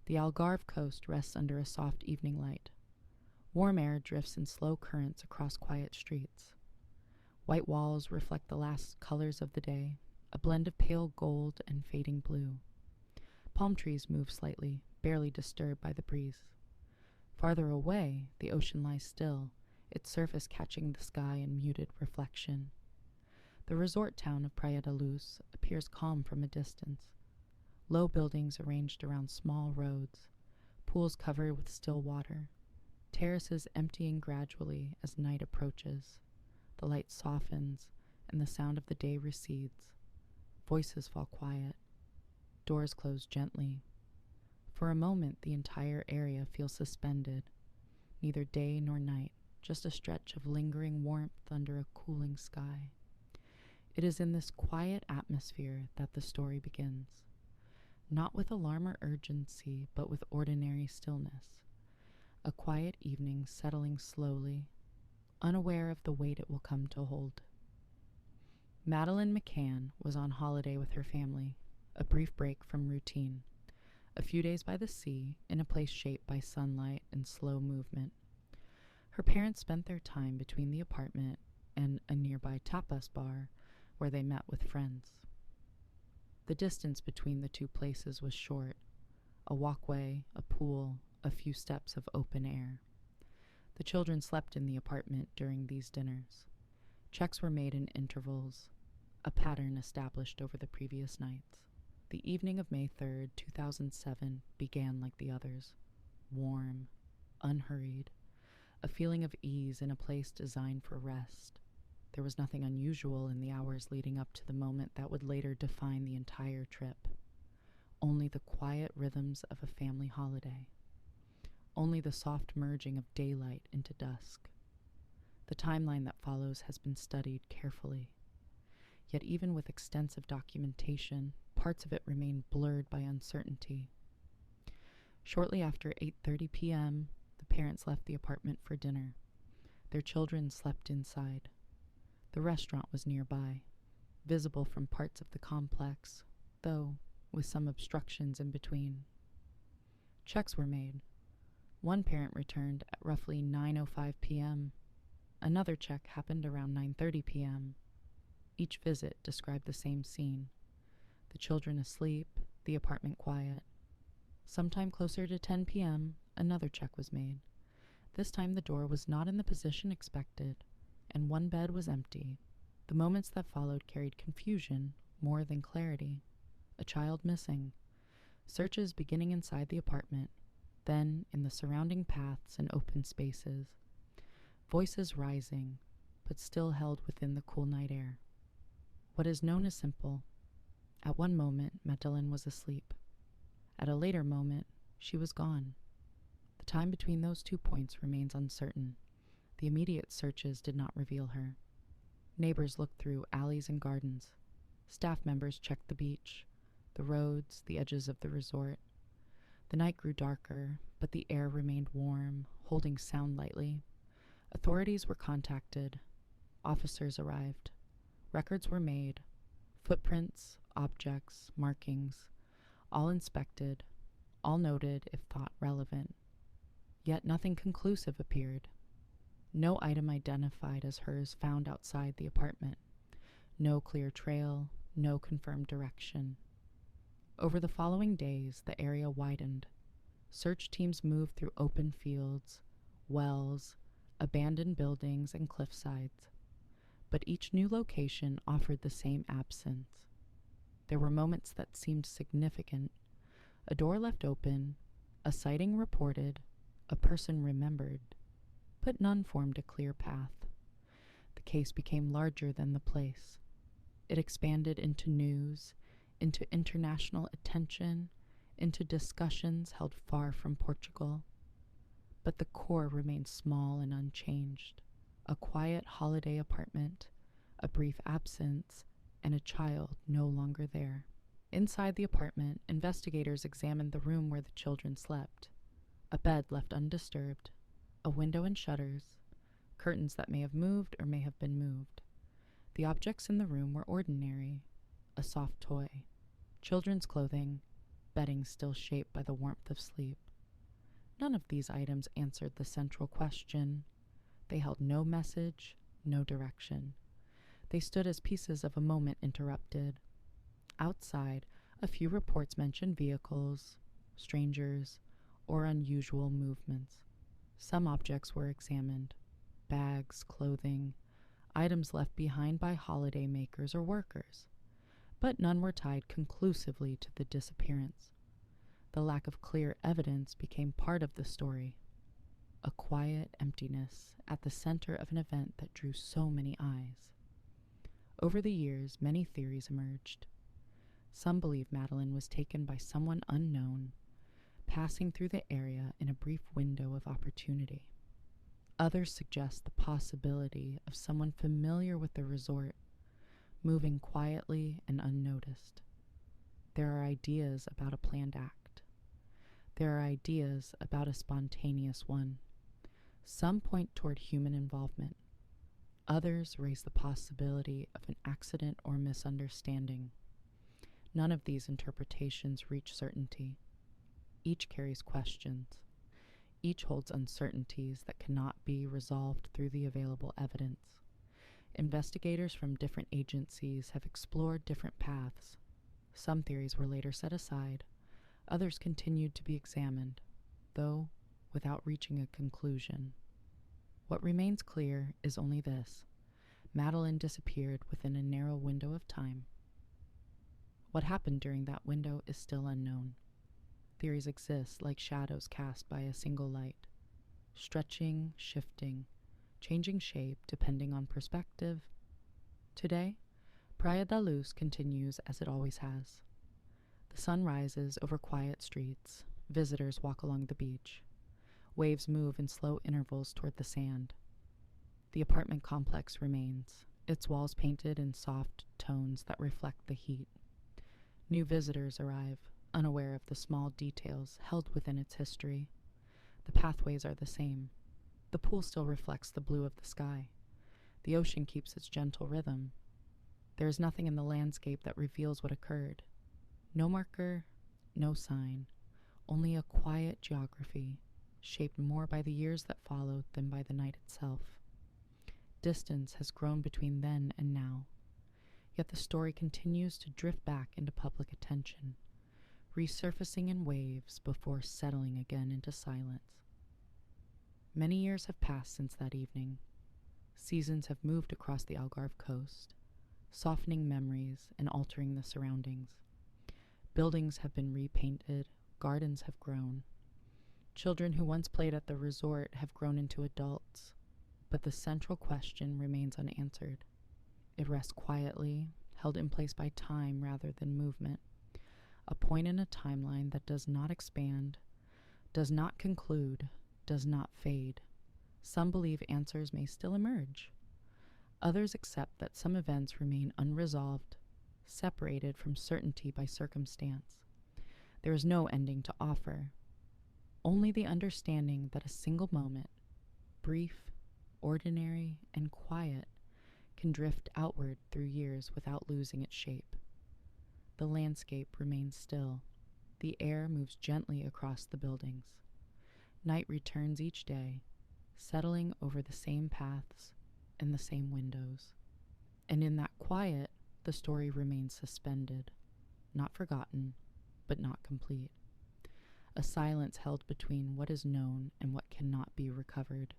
The Algarve coast rests under a soft evening light. Warm air drifts in slow currents across quiet streets. White walls reflect the last colors of the day, a blend of pale gold and fading blue. Palm trees move slightly, barely disturbed by the breeze. Farther away, the ocean lies still, its surface catching the sky in muted reflection. The resort town of Praia da Luz appears calm from a distance. Low buildings arranged around small roads, pools covered with still water, terraces emptying gradually as night approaches. The light softens, and the sound of the day recedes. Voices fall quiet. Doors close gently. For a moment, the entire area feels suspended. Neither day nor night, just a stretch of lingering warmth under a cooling sky. It is in this quiet atmosphere that the story begins. Not with alarm or urgency, but with ordinary stillness. A quiet evening settling slowly, unaware of the weight it will come to hold. Madeleine McCann was on holiday with her family, a brief break from routine. A few days by the sea, in a place shaped by sunlight and slow movement. Her parents spent their time between the apartment and a nearby tapas bar where they met with friends. The distance between the two places was short, a walkway, a pool, a few steps of open air. The children slept in the apartment during these dinners. Checks were made in intervals, a pattern established over the previous nights. The evening of May 3rd, 2007 began like the others, warm, unhurried, a feeling of ease in a place designed for rest. There was nothing unusual in the hours leading up to the moment that would later define the entire trip. Only the quiet rhythms of a family holiday. Only the soft merging of daylight into dusk. The timeline that follows has been studied carefully. Yet even with extensive documentation, parts of it remain blurred by uncertainty. Shortly after 8:30 p.m., the parents left the apartment for dinner. Their children slept inside. The restaurant was nearby, visible from parts of the complex, though with some obstructions in between. Checks were made. One parent returned at roughly 9:05 p.m. Another check happened around 9:30 p.m. Each visit described the same scene. The children asleep, the apartment quiet. Sometime closer to 10 p.m., another check was made. This time the door was not in the position expected, and one bed was empty. The moments that followed carried confusion more than clarity. A child missing. Searches beginning inside the apartment, then in the surrounding paths and open spaces. Voices rising, but still held within the cool night air. What is known is simple. At one moment, Madeleine was asleep. At a later moment, she was gone. The time between those 2 points remains uncertain. The immediate searches did not reveal her. Neighbors looked through alleys and gardens. Staff members checked the beach, the roads, the edges of the resort. The night grew darker, but the air remained warm, holding sound lightly. Authorities were contacted. Officers arrived. Records were made. Footprints, objects, markings, all inspected, all noted if thought relevant. Yet nothing conclusive appeared. No item identified as hers found outside the apartment. No clear trail, no confirmed direction. Over the following days, the area widened. Search teams moved through open fields, wells, abandoned buildings, and cliffsides. But each new location offered the same absence. There were moments that seemed significant. A door left open, a sighting reported, a person remembered, but none formed a clear path. The case became larger than the place. It expanded into news, into international attention, into discussions held far from Portugal. But the core remained small and unchanged. A quiet holiday apartment, a brief absence, and a child no longer there. Inside the apartment, investigators examined the room where the children slept. A bed left undisturbed, a window and shutters, curtains that may have moved or may have been moved. The objects in the room were ordinary: a soft toy, children's clothing, bedding still shaped by the warmth of sleep. None of these items answered the central question. They held no message, no direction. They stood as pieces of a moment interrupted. Outside, a few reports mentioned vehicles, strangers, or unusual movements. Some objects were examined: bags, clothing, items left behind by holiday makers or workers. But none were tied conclusively to the disappearance. The lack of clear evidence became part of the story, a quiet emptiness at the center of an event that drew so many eyes. Over the years, many theories emerged. Some believe Madeleine was taken by someone unknown, passing through the area in a brief window of opportunity. Others suggest the possibility of someone familiar with the resort, moving quietly and unnoticed. There are ideas about a planned act. There are ideas about a spontaneous one. Some point toward human involvement. Others raise the possibility of an accident or misunderstanding. None of these interpretations reach certainty. Each carries questions. Each holds uncertainties that cannot be resolved through the available evidence. Investigators from different agencies have explored different paths. Some theories were later set aside. Others continued to be examined, though without reaching a conclusion. What remains clear is only this: Madeleine disappeared within a narrow window of time. What happened during that window is still unknown. Theories exist like shadows cast by a single light, stretching, shifting, changing shape depending on perspective. Today, Praia da Luz continues as it always has. The sun rises over quiet streets. Visitors walk along the beach. Waves move in slow intervals toward the sand. The apartment complex remains, its walls painted in soft tones that reflect the heat. New visitors arrive, unaware of the small details held within its history. The pathways are the same. The pool still reflects the blue of the sky. The ocean keeps its gentle rhythm. There is nothing in the landscape that reveals what occurred. No marker, no sign, only a quiet geography, shaped more by the years that followed than by the night itself. Distance has grown between then and now, yet the story continues to drift back into public attention, resurfacing in waves before settling again into silence. Many years have passed since that evening. Seasons have moved across the Algarve coast, softening memories and altering the surroundings. Buildings have been repainted, gardens have grown. Children who once played at the resort have grown into adults, but the central question remains unanswered. It rests quietly, held in place by time rather than movement, a point in a timeline that does not expand, does not conclude, does not fade. Some believe answers may still emerge. Others accept that some events remain unresolved, separated from certainty by circumstance. There is no ending to offer, only the understanding that a single moment, brief, ordinary, and quiet, can drift outward through years without losing its shape. The landscape remains still. The air moves gently across the buildings. Night returns each day, settling over the same paths and the same windows. And in that quiet, the story remains suspended, not forgotten, but not complete. A silence held between what is known and what cannot be recovered.